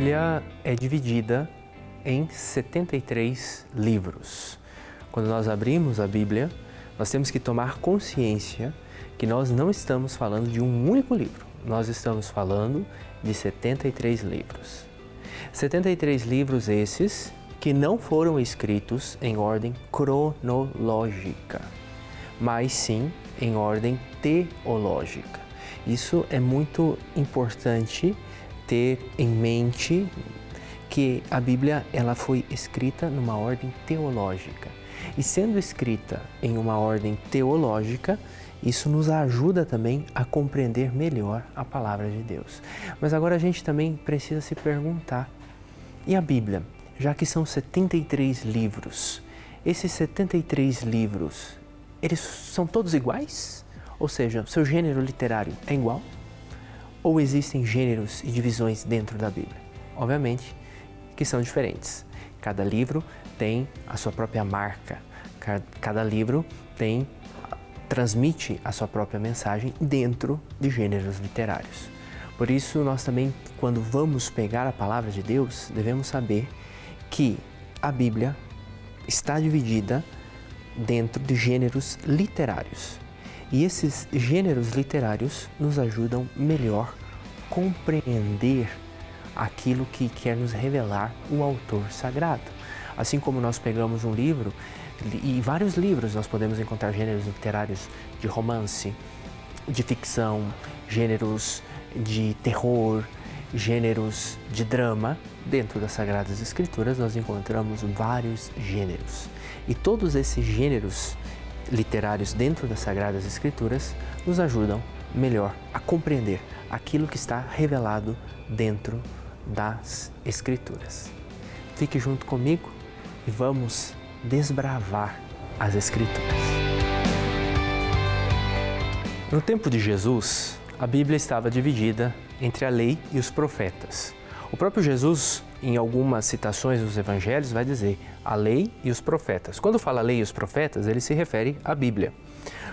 Bíblia é dividida em 73 livros. Quando nós abrimos a Bíblia, nós temos que tomar consciência que nós não estamos falando de um único livro. Nós estamos falando de 73 livros. 73 livros esses que não foram escritos em ordem cronológica, mas sim em ordem teológica. Isso é muito importante ter em mente, que a Bíblia ela foi escrita numa ordem teológica. E sendo escrita em uma ordem teológica, isso nos ajuda também a compreender melhor a palavra de Deus. Mas agora a gente também precisa se perguntar, e a Bíblia? Já que são 73 livros, esses 73 livros, eles são todos iguais? Ou seja, seu gênero literário é igual? Ou existem gêneros e divisões dentro da Bíblia? Obviamente que são diferentes. Cada livro tem a sua própria marca, cada livro transmite a sua própria mensagem dentro de gêneros literários. Por isso, nós também, quando vamos pegar a palavra de Deus, devemos saber que a Bíblia está dividida dentro de gêneros literários. E esses gêneros literários nos ajudam melhor a compreender aquilo que quer nos revelar o autor sagrado. Assim como nós pegamos um livro, e vários livros nós podemos encontrar gêneros literários de romance, de ficção, gêneros de terror, gêneros de drama. Dentro das Sagradas Escrituras nós encontramos vários gêneros. E todos esses gêneros literários dentro das Sagradas Escrituras nos ajudam melhor a compreender aquilo que está revelado dentro das Escrituras. Fique junto comigo e vamos desbravar as Escrituras. No tempo de Jesus, a Bíblia estava dividida entre a lei e os profetas. O próprio Jesus, em algumas citações dos evangelhos, vai dizer a lei e os profetas. Quando fala lei e os profetas, ele se refere à Bíblia.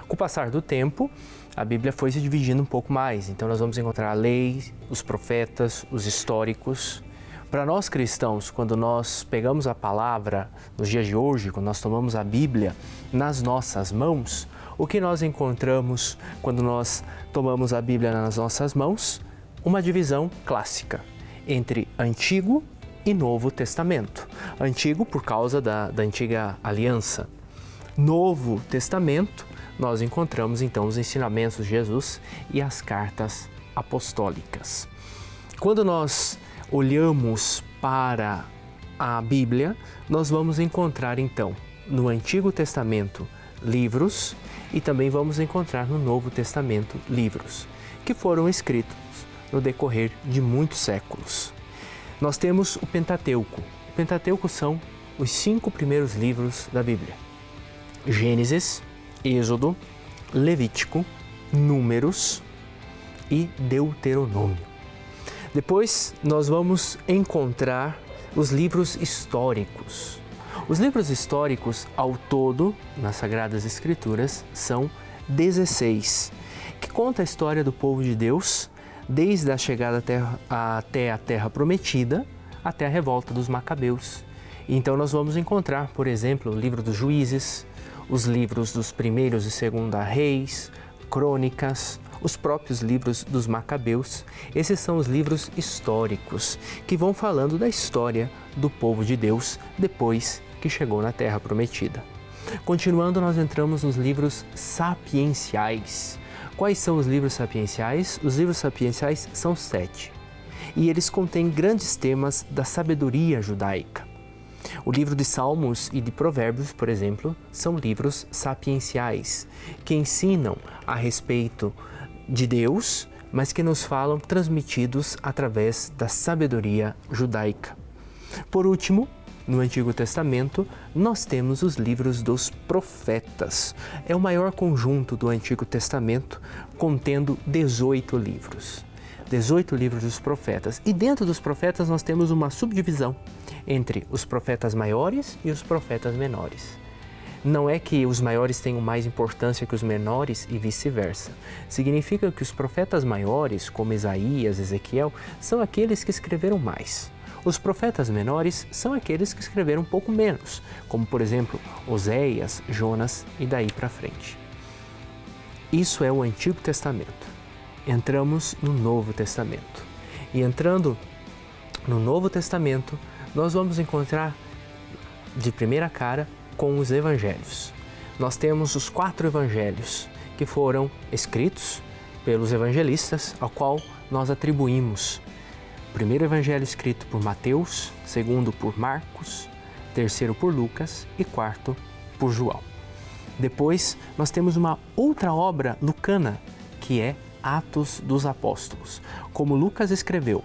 Com o passar do tempo, a Bíblia foi se dividindo um pouco mais. Então nós vamos encontrar a lei, os profetas, os históricos. Para nós cristãos, quando nós pegamos a palavra nos dias de hoje, quando nós tomamos a Bíblia nas nossas mãos, o que nós encontramos quando nós tomamos a Bíblia nas nossas mãos? Uma divisão clássica entre Antigo e Novo Testamento. Antigo por causa da antiga aliança. Novo Testamento, nós encontramos então os ensinamentos de Jesus e as cartas apostólicas. Quando nós olhamos para a Bíblia, nós vamos encontrar então no Antigo Testamento livros e também vamos encontrar no Novo Testamento livros que foram escritos no decorrer de muitos séculos. Nós temos o Pentateuco. O Pentateuco são os 5 primeiros livros da Bíblia: Gênesis, Êxodo, Levítico, Números e Deuteronômio. Depois nós vamos encontrar os livros históricos. Os livros históricos, ao todo, nas Sagradas Escrituras, são 16, que conta a história do povo de Deus, desde a chegada até a Terra Prometida, até a revolta dos Macabeus. Então nós vamos encontrar, por exemplo, o livro dos Juízes, os livros dos Primeiros e Segunda Reis, Crônicas, os próprios livros dos Macabeus. Esses são os livros históricos, que vão falando da história do povo de Deus depois que chegou na Terra Prometida. Continuando, nós entramos nos livros sapienciais. Quais são os livros sapienciais? Os livros sapienciais são 7 e eles contêm grandes temas da sabedoria judaica. O livro de Salmos e de Provérbios, por exemplo, são livros sapienciais que ensinam a respeito de Deus, mas que nos falam transmitidos através da sabedoria judaica. Por último, no Antigo Testamento, nós temos os livros dos profetas. É o maior conjunto do Antigo Testamento, contendo 18 livros. 18 livros dos profetas. E dentro dos profetas nós temos uma subdivisão entre os profetas maiores e os profetas menores. Não é que os maiores tenham mais importância que os menores e vice-versa. Significa que os profetas maiores, como Isaías, Ezequiel, são aqueles que escreveram mais. Os profetas menores são aqueles que escreveram um pouco menos, como por exemplo Oséias, Jonas e daí para frente. Isso é o Antigo Testamento. Entramos no Novo Testamento. E entrando no Novo Testamento, nós vamos encontrar de primeira cara com os evangelhos. Nós temos os 4 evangelhos que foram escritos pelos evangelistas, ao qual nós atribuímos o primeiro evangelho escrito por Mateus, segundo por Marcos, terceiro por Lucas e quarto por João. Depois nós temos uma outra obra lucana, que é Atos dos Apóstolos. Como Lucas escreveu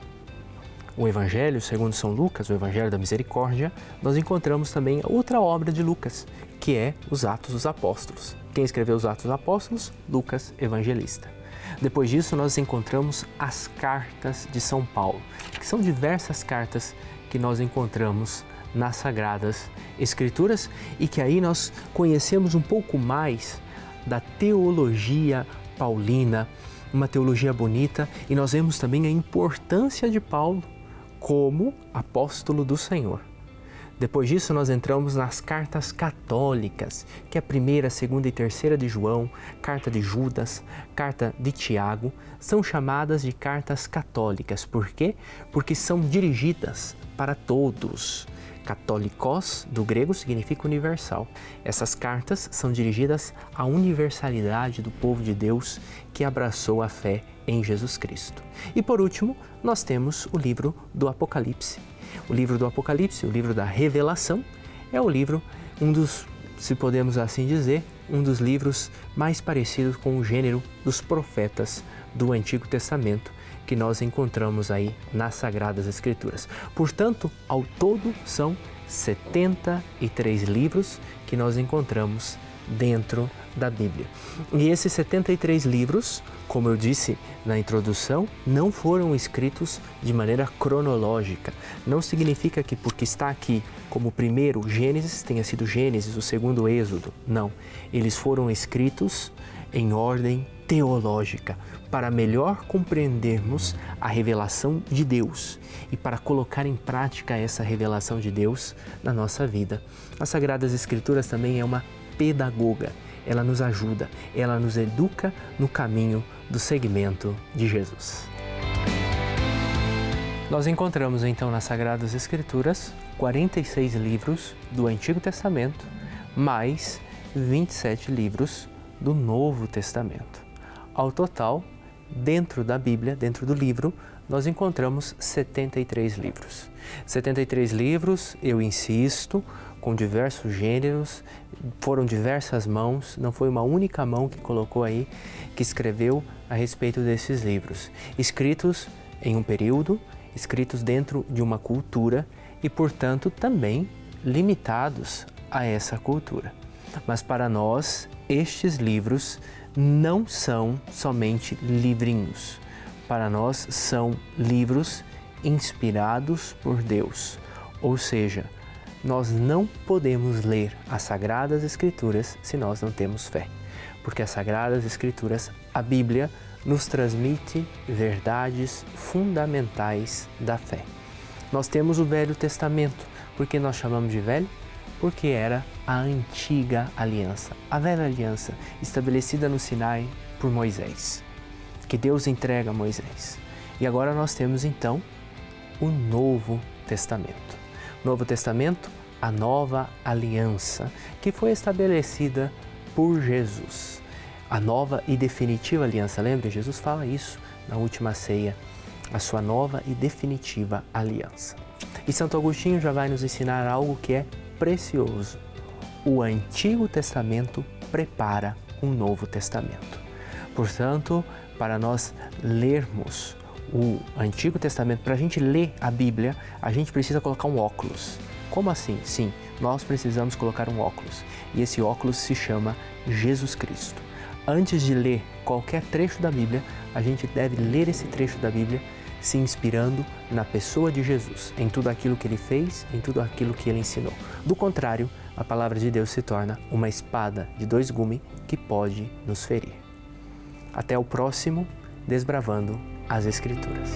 o Evangelho segundo São Lucas, o Evangelho da Misericórdia, nós encontramos também outra obra de Lucas, que é os Atos dos Apóstolos. Quem escreveu os Atos dos Apóstolos? Lucas, evangelista. Depois disso, nós encontramos as cartas de São Paulo, que são diversas cartas que nós encontramos nas Sagradas Escrituras e que aí nós conhecemos um pouco mais da teologia paulina, uma teologia bonita, e nós vemos também a importância de Paulo como apóstolo do Senhor. Depois disso, nós entramos nas cartas católicas, que é a primeira, segunda e terceira de João, carta de Judas, carta de Tiago, são chamadas de cartas católicas. Por quê? Porque são dirigidas para todos. Católicos, do grego, significa universal. Essas cartas são dirigidas à universalidade do povo de Deus que abraçou a fé em Jesus Cristo. E por último, nós temos o livro do Apocalipse. O livro do Apocalipse, o livro da Revelação, é o livro, se podemos assim dizer, um dos livros mais parecidos com o gênero dos profetas do Antigo Testamento, que nós encontramos aí nas Sagradas Escrituras. Portanto, ao todo são 73 livros que nós encontramos dentro da Bíblia. E esses 73 livros, como eu disse na introdução, não foram escritos de maneira cronológica. Não significa que porque está aqui como o primeiro Gênesis, tenha sido Gênesis, o segundo Êxodo. Não, eles foram escritos em ordem teológica, para melhor compreendermos a revelação de Deus e para colocar em prática essa revelação de Deus na nossa vida. As Sagradas Escrituras também é uma pedagoga, ela nos ajuda, ela nos educa no caminho do seguimento de Jesus. Nós encontramos então nas Sagradas Escrituras 46 livros do Antigo Testamento, mais 27 livros do Novo Testamento. Ao total, dentro da Bíblia, dentro do livro, nós encontramos 73 livros. 73 livros, eu insisto, com diversos gêneros, foram diversas mãos, não foi uma única mão que colocou aí, que escreveu a respeito desses livros. Escritos em um período, escritos dentro de uma cultura e, portanto, também limitados a essa cultura. Mas para nós, estes livros não são somente livrinhos. Para nós, são livros inspirados por Deus. Ou seja, nós não podemos ler as Sagradas Escrituras se nós não temos fé. Porque as Sagradas Escrituras, a Bíblia, nos transmite verdades fundamentais da fé. Nós temos o Velho Testamento. Por que nós chamamos de velho? Porque era a antiga aliança, a velha aliança estabelecida no Sinai por Moisés, que Deus entrega a Moisés. E agora nós temos então o Novo Testamento. Novo Testamento, a nova aliança, que foi estabelecida por Jesus. A nova e definitiva aliança, lembra? Jesus fala isso na última ceia, a sua nova e definitiva aliança. E Santo Agostinho já vai nos ensinar algo que é precioso. O Antigo Testamento prepara um Novo Testamento. Portanto, para nós lermos o Antigo Testamento, para a gente ler a Bíblia, a gente precisa colocar um óculos. Como assim? Sim, nós precisamos colocar um óculos. E esse óculos se chama Jesus Cristo. Antes de ler qualquer trecho da Bíblia, a gente deve ler esse trecho da Bíblia se inspirando na pessoa de Jesus, em tudo aquilo que ele fez, em tudo aquilo que ele ensinou. Do contrário, a palavra de Deus se torna uma espada de 2 gumes que pode nos ferir. Até o próximo Desbravando as Escrituras.